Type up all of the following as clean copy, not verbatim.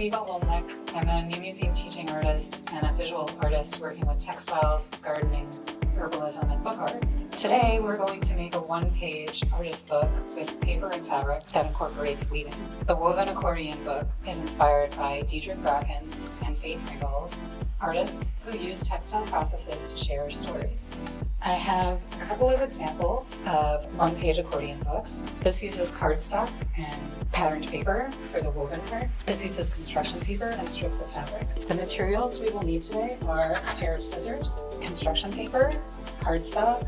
Eva Olnick. I'm a new museum teaching artist and a visual artist working with textiles, gardening, herbalism, and book arts. Today we're going to make a one-page artist book with paper and fabric that incorporates weaving. The Woven Accordion book is inspired by Diedrick Brackens and Ringgold, artists who use textile processes to share stories. I have a couple of examples of one-page accordion books. This uses cardstock and patterned paper for the woven part. This uses construction paper and strips of fabric. The materials we will need today are a pair of scissors, construction paper, cardstock,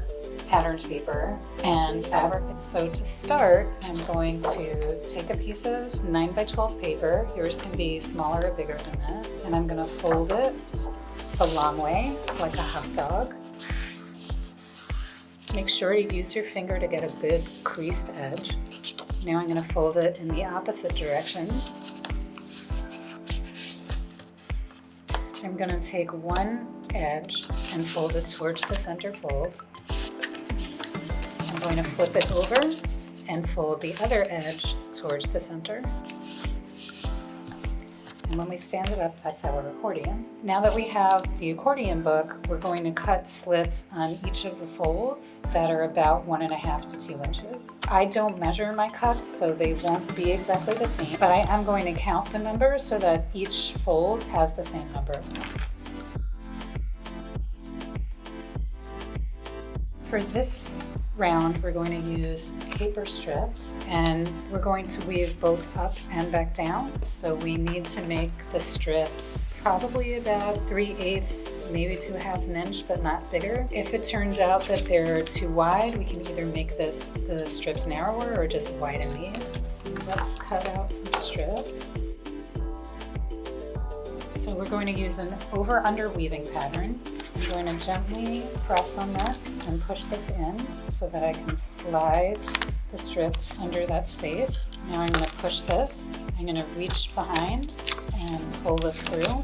patterned paper, and fabric. So to start, I'm going to take a piece of 9x12 paper. Yours can be smaller or bigger than that. And I'm going to fold it a long way, like a hot dog. Make sure you use your finger to get a good creased edge. Now I'm going to fold it in the opposite direction. I'm going to take one edge and fold it towards the center fold. I'm going to flip it over and fold the other edge towards the center. And when we stand it up, that's our accordion. Now that we have the accordion book, we're going to cut slits on each of the folds that are about 1.5 to 2 inches. I don't measure my cuts, so they won't be exactly the same, but I am going to count the numbers so that each fold has the same number of cuts. For this round, we're going to use paper strips, and we're going to weave both up and back down. So we need to make the strips probably about 3/8, maybe to 1/2 inch, but not bigger. If it turns out that they're too wide, we can either make the strips narrower or just widen these. So let's cut out some strips. So we're going to use an over-under weaving pattern. I'm going to gently press on this and push this in so that I can slide the strip under that space. Now I'm going to push this. I'm going to reach behind and pull this through.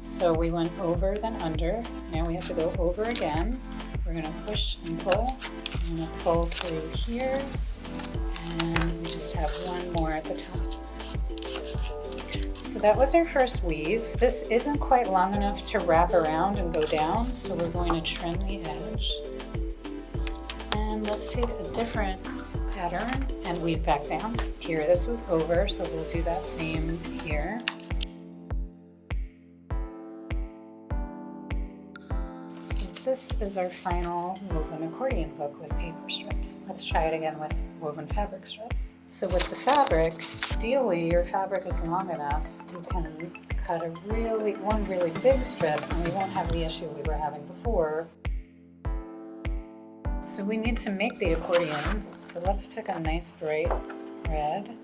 So we went over then under. Now we have to go over again. We're going to push and pull. I'm going to pull through here, and we just have one more at the top. So that was our first weave. This isn't quite long enough to wrap around and go down, so we're going to trim the edge. And let's take a different pattern and weave back down. Here, this was over, so we'll do that same here. So this is our final woven accordion book with paper strips. Let's try it again with woven fabric strips. So with the fabric, ideally your fabric is long enough, you can cut one really big strip and we won't have the issue we were having before. So we need to make the accordion, so let's pick a nice bright red.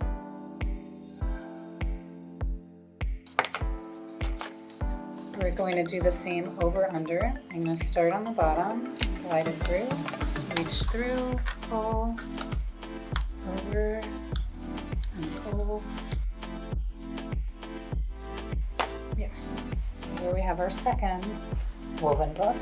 We're going to do the same over under. I'm going to start on the bottom, slide it through, reach through, pull, over, and pull. Yes, so here we have our second woven book.